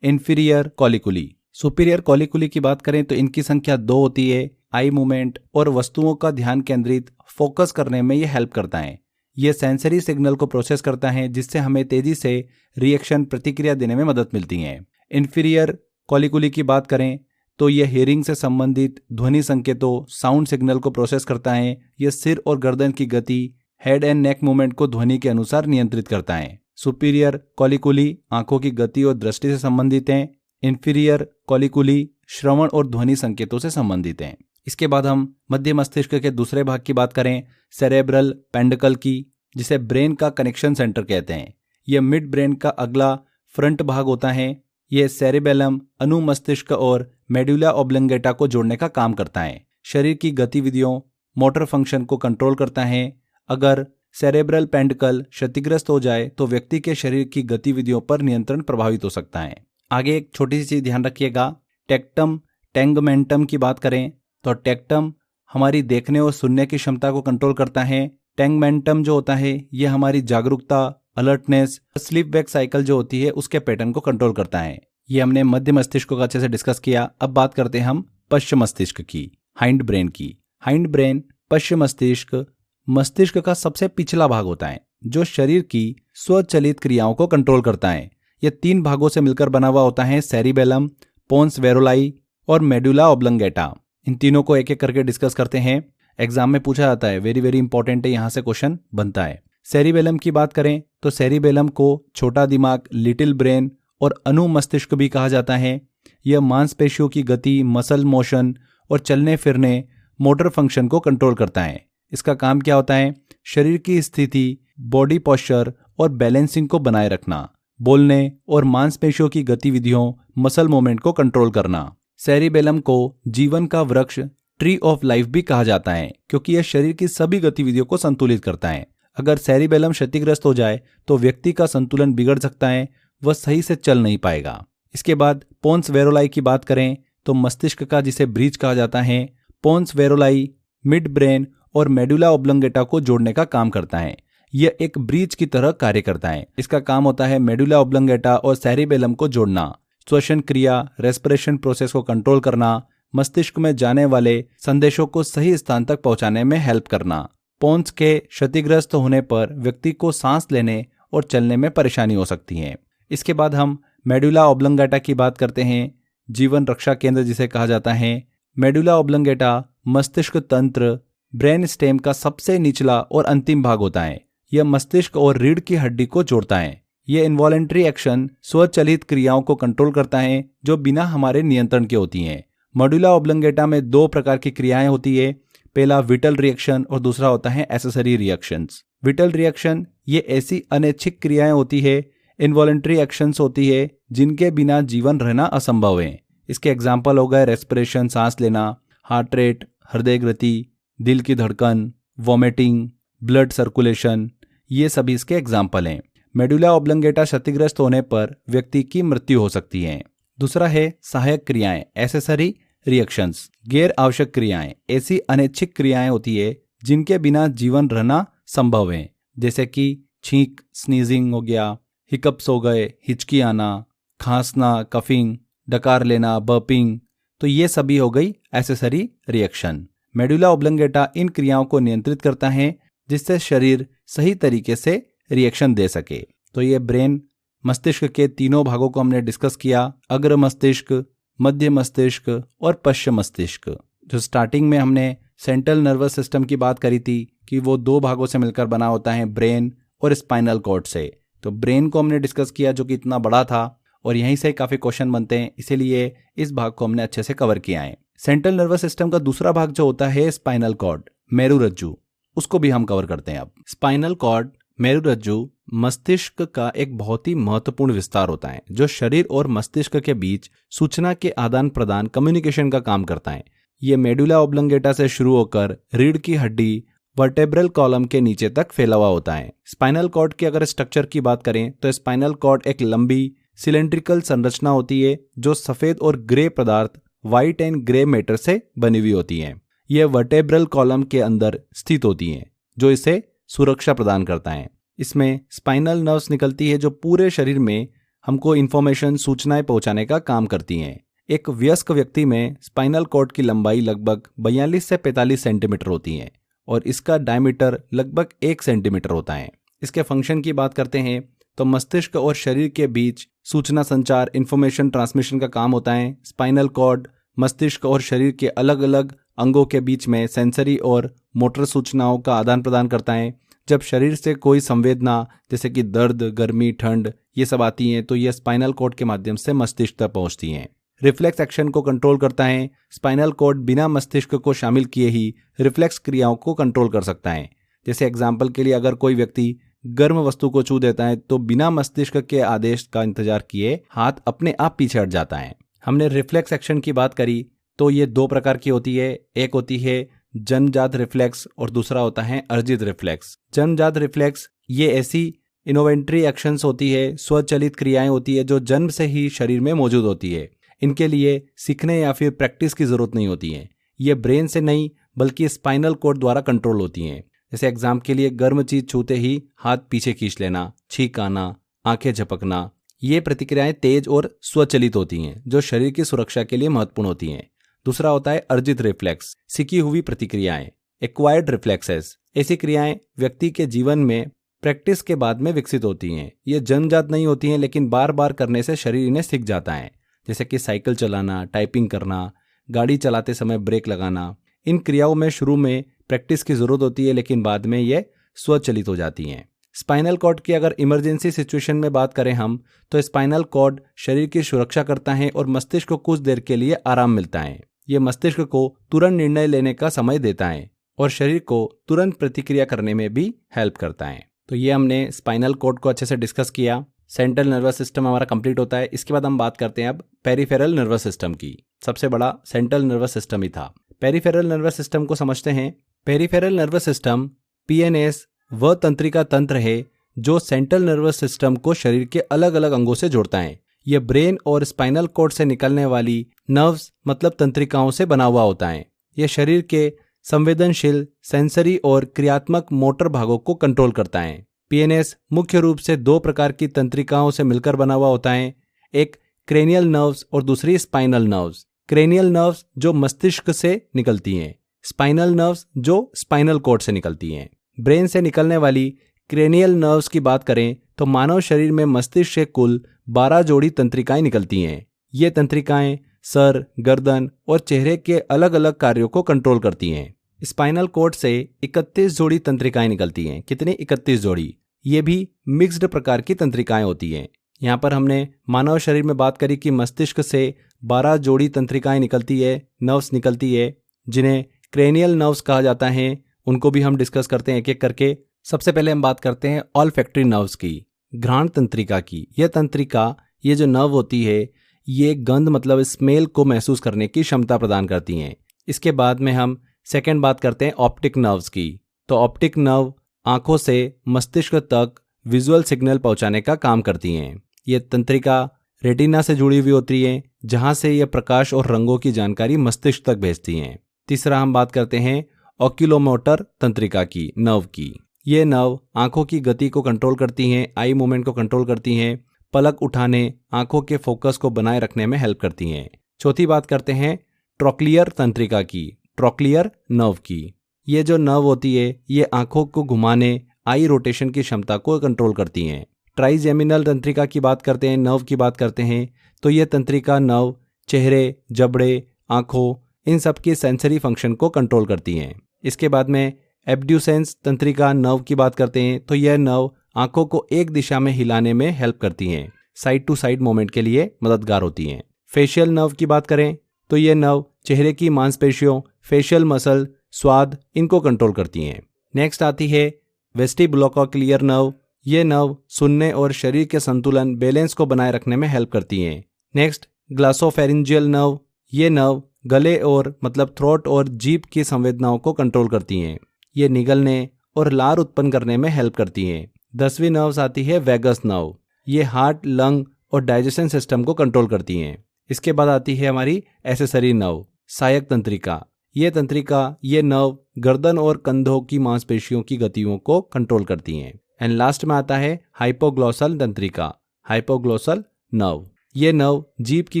[SPEAKER 1] इंफीरियर कॉलिकुली। सुपीरियर कॉलिकुली की बात करें तो इनकी संख्या 2 होती है। आई मूवमेंट और वस्तुओं का ध्यान केंद्रित फोकस करने में यह हेल्प करता है। यह सेंसरी सिग्नल को प्रोसेस करता है, जिससे हमें तेजी से रिएक्शन प्रतिक्रिया देने में मदद मिलती है। इंफीरियर कॉलिकुली की बात करें तो यह हियरिंग से संबंधित ध्वनि संकेतों, साउंड सिग्नल को प्रोसेस करता है। यह सिर और गर्दन की गति, हेड एंड नेक मूवमेंट को ध्वनि के अनुसार नियंत्रित करता है। सुपीरियर कॉलिकुली आंखों की गति और दृष्टि से संबंधित है। इंफीरियर कॉलिकुली श्रवण और ध्वनि संकेतों से संबंधित हैं। इसके बाद हम मध्य मस्तिष्क के दूसरे भाग की बात करें, सेरेब्रल पेंडिकल की, जिसे ब्रेन का कनेक्शन सेंटर कहते हैं। यह मिड ब्रेन का अगला फ्रंट भाग होता है। यह सेरिबेलम, अनुमस्तिष्क और मेडुला ऑब्लंगेटा को जोड़ने का काम करता है। शरीर की गतिविधियों, मोटर फंक्शन को कंट्रोल करता है। अगर सेरेब्रल पेंडिकल क्षतिग्रस्त हो जाए तो व्यक्ति के शरीर की गतिविधियों पर नियंत्रण प्रभावित हो सकता है। आगे एक छोटी सी चीज ध्यान रखिएगा, टेक्टम टेंगमेंटम की बात करें तो टेक्टम हमारी देखने और सुनने की क्षमता को कंट्रोल करता है। टेंगमेंटम जो होता है ये हमारी जागरूकता, अलर्टनेस, स्लीप वेक साइकिल जो होती है उसके पैटर्न को कंट्रोल करता है। ये हमने मध्य मस्तिष्क को अच्छे से डिस्कस किया। अब बात करते हैं हम पश्च मस्तिष्क की, हाइंड ब्रेन की। हाइंड ब्रेन, पश्च मस्तिष्क, मस्तिष्क का सबसे पिछला भाग होता है जो शरीर की स्वचालित क्रियाओं को कंट्रोल करता है। यह 3 भागों से मिलकर बना हुआ होता है, सेरिबेलम, पोन्स वेरोलाई और मेडुला ऑब्लंगेटा। इन तीनों को एक एक करके डिस्कस करते हैं। एग्जाम में पूछा जाता है, वेरी वेरी इंपॉर्टेंट है, यहां से क्वेश्चन बनता है। सेरिबेलम की बात करें तो सेरिबेलम को छोटा दिमाग, लिटिल ब्रेन और अनुमस्तिष्क भी कहा जाता है। यह मांसपेशियों की गति, मसल मोशन और चलने फिरने, मोटर फंक्शन को कंट्रोल करता है। इसका काम क्या होता है? शरीर की स्थिति, बॉडी पोस्चर और बैलेंसिंग को बनाए रखना, बोलने और मांसपेशियों की गतिविधियों, मसल मूवमेंट को कंट्रोल करना। सेरिबेलम को जीवन का वृक्ष, ट्री ऑफ लाइफ भी कहा जाता है क्योंकि यह शरीर की सभी गतिविधियों को संतुलित करता है। अगर सेरिबेलम क्षतिग्रस्त हो जाए तो व्यक्ति का संतुलन बिगड़ सकता है, वह सही से चल नहीं पाएगा। इसके बाद पोन्स वेरोलाई की बात करें तो मस्तिष्क का, जिसे ब्रीच कहा जाता है, पोन्स वेरोलाई मिड ब्रेन और मेडुला ऑब्लंगेटा को जोड़ने का काम करता है। यह एक ब्रीच की तरह कार्य करता है। इसका काम होता है मेडुला ऑब्लंगेटा और सेरिबेलम को जोड़ना, श्वसन क्रिया, रेस्पिरेशन प्रोसेस को कंट्रोल करना, मस्तिष्क में जाने वाले संदेशों को सही स्थान तक पहुंचाने में हेल्प करना। पोन्स के क्षतिग्रस्त होने पर व्यक्ति को सांस लेने और चलने में परेशानी हो सकती है। इसके बाद हम मेडुला ऑब्लंगेटा की बात करते हैं, जीवन रक्षा केंद्र जिसे कहा जाता है। मेडुला ऑब्लंगेटा मस्तिष्क तंत्र, ब्रेन स्टेम का सबसे निचला और अंतिम भाग होता है। यह मस्तिष्क और रीढ़ की हड्डी को जोड़ता है। यह इनवॉलेंट्री एक्शन, स्वचालित क्रियाओं को कंट्रोल करता है जो बिना हमारे नियंत्रण के होती हैं। मेडुला ऑब्लंगेटा में 2 प्रकार की क्रियाएं होती है, पहला विटल रिएक्शन और दूसरा होता है एसेसरी रिएक्शंस। विटल रिएक्शन ये ऐसी अनैच्छिक क्रियाएं होती है, इनवॉलेंट्री एक्शंस होती है जिनके बिना जीवन रहना असंभव है। इसके एग्जाम्पल हो गए रेस्पिरेशन, सांस लेना, हार्ट रेट, हृदय गति, दिल की धड़कन, वॉमिटिंग, ब्लड सर्कुलेशन, ये सभी इसके एग्जाम्पल हैं। मेडुला ऑब्लंगेटा क्षतिग्रस्त होने पर व्यक्ति की मृत्यु हो सकती है। दूसरा है सहायक क्रियाएं, एसेसरी रिएक्शंस। गैर आवश्यक क्रियाएं ऐसी अनैच्छिक क्रियाएं होती है जिनके बिना जीवन रहना संभव है, जैसे कि छींक, स्नीजिंग हो गया, हिकअप्स हो गए, हिचकी आना, खांसना, कफिंग, डकार लेना, बर्पिंग, तो ये सभी हो गई एसेसरी रिएक्शन। मेडुला ऑब्लंगेटा इन क्रियाओं को नियंत्रित करता है जिससे शरीर सही तरीके से रिएक्शन दे सके। तो ये ब्रेन, मस्तिष्क के तीनों भागों को हमने डिस्कस किया, अग्र मस्तिष्क, मध्य मस्तिष्क और पश्च मस्तिष्क। जो स्टार्टिंग में हमने सेंट्रल नर्वस सिस्टम की बात करी थी कि वो 2 भागों से मिलकर बना होता है, ब्रेन और स्पाइनल कॉर्ड से। तो ब्रेन को हमने डिस्कस किया जो कि इतना बड़ा था और यहीं से काफ़ी क्वेश्चन बनते हैं, इसीलिए इस भाग को हमने अच्छे से कवर किया है। सेंट्रल नर्वस सिस्टम का दूसरा भाग जो होता है स्पाइनल कॉर्ड, मेरुरज्जु, उसको भी हम कवर करते हैं अब। स्पाइनल कॉर्ड, मेरुरज्जु मस्तिष्क का एक बहुत ही महत्वपूर्ण विस्तार होता है जो शरीर और मस्तिष्क के बीच सूचना के आदान प्रदान, कम्युनिकेशन का काम करता है। ये मेडुला ऑब्लंगेटा से शुरू होकर रीढ़ की हड्डी, वर्टेब्रल कॉलम के नीचे तक फैला हुआ होता है। स्पाइनल कॉर्ड की अगर स्ट्रक्चर की बात करें तो स्पाइनल कॉर्ड एक लंबी सिलेंड्रिकल संरचना होती है जो सफेद और ग्रे पदार्थ, व्हाइट एंड ग्रे मैटर से बनी हुई होती है। यह वर्टेब्रल कॉलम के अंदर स्थित होती है जो इसे सुरक्षा प्रदान करता है। इसमें स्पाइनल नर्व्स निकलती है जो पूरे शरीर में हमको इंफॉर्मेशन, सूचनाएं पहुंचाने का काम करती हैं। एक वयस्क व्यक्ति में स्पाइनल कॉर्ड की लंबाई लगभग 42 से 45 सेंटीमीटर होती है और इसका डायमीटर लगभग 1 सेंटीमीटर होता है। इसके फंक्शन की बात करते हैं तो मस्तिष्क और शरीर के बीच सूचना संचार, इंफॉर्मेशन ट्रांसमिशन का काम होता है। स्पाइनल कॉर्ड मस्तिष्क और शरीर के अलग अलग अंगों के बीच में सेंसरी और मोटर सूचनाओं का आदान प्रदान करता है,
[SPEAKER 2] जब शरीर से कोई संवेदना जैसे कि दर्द, गर्मी, ठंड ये सब आती हैं तो ये स्पाइनल कॉर्ड के माध्यम से मस्तिष्क तक पहुंचती हैं। रिफ्लेक्स एक्शन को कंट्रोल करता है। स्पाइनल कॉर्ड बिना मस्तिष्क को शामिल किए ही रिफ्लेक्स क्रियाओं को कंट्रोल कर सकता है। जैसे एग्जाम्पल के लिए अगर कोई व्यक्ति गर्म वस्तु को छू देता है तो बिना मस्तिष्क के आदेश का इंतजार किए हाथ अपने आप पीछे हट जाता है। हमने रिफ्लेक्स एक्शन की बात करी तो ये दो प्रकार की होती है। एक होती है जन्मजात रिफ्लेक्स और दूसरा होता है अर्जित रिफ्लेक्स। जन्मजात रिफ्लेक्स ये ऐसी इनोवेंटरी एक्शंस होती है, स्वचालित क्रियाएं होती है जो जन्म से ही शरीर में मौजूद होती है। इनके लिए सीखने या फिर प्रैक्टिस की जरूरत नहीं होती है। ये ब्रेन से नहीं बल्कि स्पाइनल कॉर्ड द्वारा कंट्रोल होती हैं। जैसे एग्जाम के लिए गर्म चीज छूते ही हाथ पीछे खींच लेना, छींक आना, आंखें झपकना, ये प्रतिक्रियाएं तेज और स्वचालित होती हैं जो शरीर की सुरक्षा के लिए महत्वपूर्ण होती हैं। दूसरा होता है अर्जित रिफ्लेक्स, सीखी हुई प्रतिक्रियाएं, एक्वायर्ड रिफ्लेक्सेस। ऐसी क्रियाएं व्यक्ति के जीवन में प्रैक्टिस के बाद में विकसित होती हैं। ये जन्मजात नहीं होती हैं लेकिन बार बार करने से शरीर इन्हें सीख जाता है। जैसे कि साइकिल चलाना, टाइपिंग करना, गाड़ी चलाते समय ब्रेक लगाना। इन क्रियाओं में शुरू में प्रैक्टिस की जरूरत होती है लेकिन बाद में ये स्वचालित हो जाती हैं। स्पाइनल कॉर्ड की अगर इमरजेंसी सिचुएशन में बात करें हम तो स्पाइनल कॉर्ड शरीर की सुरक्षा करता है और मस्तिष्क को कुछ देर के लिए आराम मिलता है। ये मस्तिष्क को तुरंत निर्णय लेने का समय देता है और शरीर को तुरंत प्रतिक्रिया करने में भी हेल्प करता है। तो ये हमने स्पाइनल कॉर्ड को अच्छे से डिस्कस किया। सेंट्रल नर्वस सिस्टम हमारा कंप्लीट होता है। इसके बाद हम बात करते हैं अब पेरिफेरल नर्वस सिस्टम की। सबसे बड़ा सेंट्रल नर्वस सिस्टम ही था। पेरिफेरल नर्वस सिस्टम को समझते हैं। पेरिफेरल नर्वस सिस्टम पीएनएस वह तंत्रिका तंत्र है जो सेंट्रल नर्वस सिस्टम को शरीर के अलग अलग अंगों से जोड़ता है। यह ब्रेन और स्पाइनल कॉर्ड से निकलने वाली नर्व्स मतलब तंत्रिकाओं से बना हुआ होता है। यह शरीर के संवेदनशील, सेंसरी और क्रियात्मक मोटर भागों को कंट्रोल करता है। पीएनएस मुख्य रूप से दो प्रकार की तंत्रिकाओं से मिलकर बना हुआ होता है, एक क्रेनियल नर्व्स और दूसरी स्पाइनल नर्व्स। क्रेनियल नर्व्स जो मस्तिष्क से निकलती हैं, स्पाइनल नर्व्स जो स्पाइनल कॉर्ड से निकलती हैं। ब्रेन से निकलने वाली क्रेनियल नर्व्स की बात करें तो मानव शरीर में मस्तिष्क से कुल 12 जोड़ी तंत्रिकाएं निकलती हैं। ये तंत्रिकाएं सर, गर्दन और चेहरे के अलग अलग कार्यों को कंट्रोल करती हैं। स्पाइनल कॉर्ड से 31 जोड़ी तंत्रिकाएं निकलती हैं। कितनी? 31 जोड़ी। ये भी मिक्स्ड प्रकार की तंत्रिकाएं होती हैं। यहाँ पर हमने मानव शरीर में बात करी कि मस्तिष्क से 12 जोड़ी तंत्रिकाएं निकलती है, नर्व्स निकलती है, जिन्हें क्रेनियल नर्व्स कहा जाता है। उनको भी हम डिस्कस करते हैं एक एक करके। सबसे पहले हम बात करते हैं ऑल्फैक्टरी नर्व्स की, घ्राण तंत्रिका की। यह तंत्रिका, ये जो नर्व होती है, ये गंध मतलब स्मेल को महसूस करने की क्षमता प्रदान करती हैं। इसके बाद में हम सेकंड बात करते हैं ऑप्टिक नर्व्स की। तो ऑप्टिक नर्व आंखों से मस्तिष्क तक विजुअल सिग्नल पहुंचाने का काम करती हैं। ये तंत्रिका रेटिना से जुड़ी हुई होती है, जहां से ये प्रकाश और रंगों की जानकारी मस्तिष्क तक भेजती हैं। तीसरा हम बात करते हैं ऑक्यूलोमोटर तंत्रिका की, नर्व की। ये नर्व आंखों की गति को कंट्रोल करती हैं, आई मूवमेंट को कंट्रोल करती हैं, पलक उठाने, आंखों के फोकस को बनाए रखने में हेल्प करती हैं। चौथी बात करते हैं ट्रोक्लियर तंत्रिका की, ट्रोक्लियर नर्व की। ये जो नर्व होती है, ये आंखों को घुमाने, आई रोटेशन की क्षमता को कंट्रोल करती हैं। ट्राइजेमिनल तंत्रिका की बात करते हैं, नर्व की बात करते हैं, तो ये तंत्रिका नर्व चेहरे, जबड़े, आंखों, इन सब की सेंसरी फंक्शन को कंट्रोल करती हैं। इसके बाद में एब्ड्यूसेंस तंत्रिका नर्व की बात करते हैं, तो यह नर्व आंखों को एक दिशा में हिलाने में हेल्प करती हैं, साइड टू साइड मूवमेंट के लिए मददगार होती हैं। फेशियल नर्व की बात करें तो यह नर्व चेहरे की मांसपेशियों, फेशियल मसल, स्वाद, इनको कंट्रोल करती हैं। नेक्स्ट आती है वेस्टिबुलोकॉक्लियर नर्व। ये नर्व सुनने और शरीर के संतुलन, बैलेंस को बनाए रखने में हेल्प करती हैं। Next ग्लासोफेरिंजियल nerve. ये नर्व गले और मतलब थ्रोट और जीभ की संवेदनाओं को कंट्रोल करती हैं। ये निगलने और लार उत्पन्न करने में हेल्प करती हैं। 10वीं नर्व्स आती है वेगस नर्व। ये हार्ट, लंग और डाइजेशन सिस्टम को कंट्रोल करती हैं। इसके बाद आती है हमारी एक्सेसरी नर्व, सहायक तंत्रिका। ये तंत्रिका, ये नर्व गर्दन और कंधों की मांसपेशियों की गतियों को कंट्रोल करती हैं। एंड लास्ट में आता है हाइपोग्लॉसल तंत्रिका, हाइपोग्लॉसल नर्व। ये नर्व जीभ की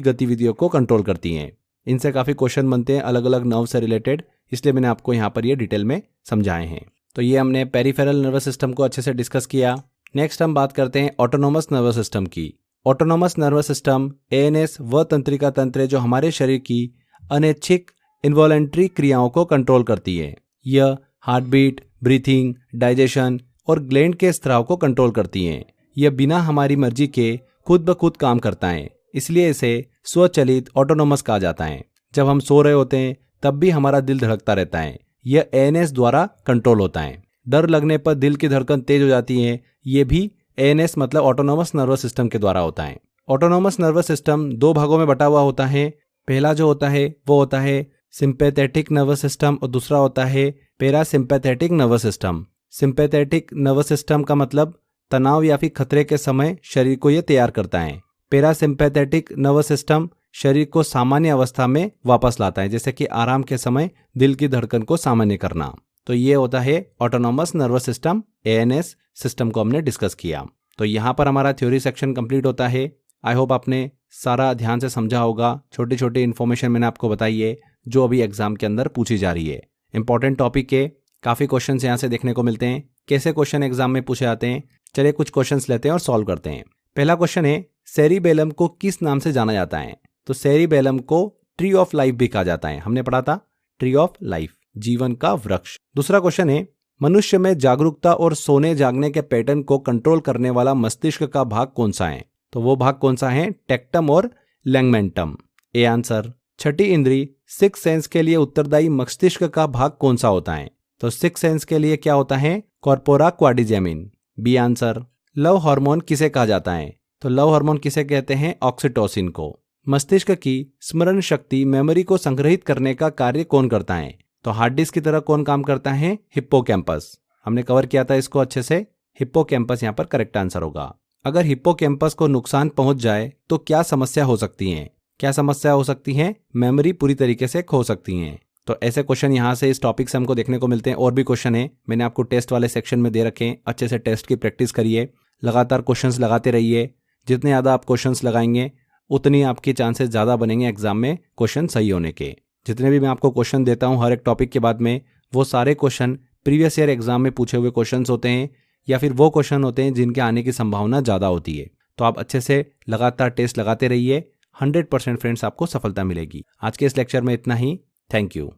[SPEAKER 2] गतिविधियों को कंट्रोल करती हैं। इनसे काफ़ी क्वेश्चन बनते हैं अलग अलग नर्व से रिलेटेड, इसलिए मैंने आपको यहाँ पर ये डिटेल में समझाए हैं। तो ये हमने पेरिफेरल नर्वस सिस्टम को अच्छे से डिस्कस किया। नेक्स्ट हम बात करते हैं ऑटोनोमस नर्वस सिस्टम की। ऑटोनोमस नर्वस सिस्टम एएनएस वह तंत्रिका तंत्र है जो हमारे शरीर की अनैच्छिक इन्वॉलंटरी क्रियाओं को कंट्रोल करती है। यह हार्ट बीट, ब्रीथिंग, डाइजेशन और ग्लैंड के स्राव को कंट्रोल करती हैं। यह बिना हमारी मर्जी के खुद ब खुद काम करता है, इसलिए इसे स्वचालित ऑटोनोमस कहा जाता है। जब हम सो रहे होते हैं तब भी हमारा दिल धड़कता रहता है, यह ANS द्वारा कंट्रोल होता है। डर लगने पर दिल की धड़कन तेज हो जाती है, ये भी ANS मतलब ऑटोनोमस नर्वस सिस्टम के द्वारा होता है। ऑटोनोमस नर्वस सिस्टम 2 भागों में बटा हुआ होता है। पहला जो होता है वो होता है सिंपैथेटिक नर्वस सिस्टम और दूसरा होता है parasympathetic nervous system. Sympathetic nervous system का मतलब तनाव या फिर खतरे के समय शरीर को यह तैयार करता है। पैरासिम्पैथेटिक नर्वस सिस्टम शरीर को सामान्य अवस्था में वापस लाता है, जैसे कि आराम के समय दिल की धड़कन को सामान्य करना। तो ये होता है autonomous nervous system, ANS system को हमने डिस्कस किया। तो यहाँ पर हमारा थ्योरी सेक्शन कंप्लीट होता है। आई होप आपने सारा ध्यान से समझा होगा। छोटी छोटी इन्फॉर्मेशन मैंने आपको बताई है जो अभी एग्जाम के अंदर पूछी जा रही है। इंपॉर्टेंट टॉपिक के काफ़ी क्वेश्चंस यहाँ से देखने को मिलते हैं। कैसे क्वेश्चन एग्जाम में पूछे जाते हैं, चलिए कुछ क्वेश्चंस लेते हैं और सॉल्व करते हैं। पहला क्वेश्चन है, सेरिबेलम को किस नाम से जाना जाता है? तो सेरिबेलम को ट्री ऑफ लाइफ भी कहा जाता है। हमने पढ़ा था ट्री ऑफ लाइफ, जीवन का वृक्ष। दूसरा क्वेश्चन है, मनुष्य में जागरूकता और सोने जागने के पैटर्न को कंट्रोल करने वाला मस्तिष्क का भाग कौन सा है? तो वो भाग कौन सा है? टेक्टम और लैंगमेंटम। A answer. छठी इंद्री सिक्स सेंस के लिए उत्तरदायी मस्तिष्क का भाग कौन सा होता है? तो सिक्स सेंस के लिए क्या होता है? Corpora quadrigemina. B answer. Love hormone किसे कहा जाता है? तो लव हार्मोन किसे कहते हैं? ऑक्सीटोसिन को। मस्तिष्क की स्मरण शक्ति, मेमोरी को संग्रहित करने का कार्य कौन करता है? तो हार्ड डिस्क की तरह कौन काम करता है? हिप्पोकैम्पस। हमने कवर किया था इसको अच्छे से। हिप्पोकैम्पस यहाँ पर करेक्ट आंसर होगा। अगर हिप्पोकैम्पस को नुकसान पहुंच जाए तो क्या समस्या हो सकती है? क्या समस्या हो सकती है? मेमोरी पूरी तरीके से खो सकती है। तो ऐसे क्वेश्चन यहाँ से इस टॉपिक से हमको देखने को मिलते हैं। और भी क्वेश्चन है, मैंने आपको टेस्ट वाले सेक्शन में दे रखे हैं। अच्छे से टेस्ट की प्रैक्टिस करिए, लगातार क्वेश्चंस लगाते रहिए। जितने ज़्यादा आप क्वेश्चंस लगाएंगे उतनी आपकी चांसेस ज़्यादा बनेंगे एग्जाम में क्वेश्चन सही होने के। जितने भी मैं आपको क्वेश्चन देता हूँ हर एक टॉपिक के बाद में, वो सारे क्वेश्चन प्रीवियस ईयर एग्जाम में पूछे हुए क्वेश्चन होते हैं या फिर वो क्वेश्चन होते हैं जिनके आने की संभावना ज़्यादा होती है। तो आप अच्छे से लगातार टेस्ट लगाते रहिए, 100% फ्रेंड्स आपको सफलता मिलेगी। आज के इस लेक्चर में इतना ही। Thank you.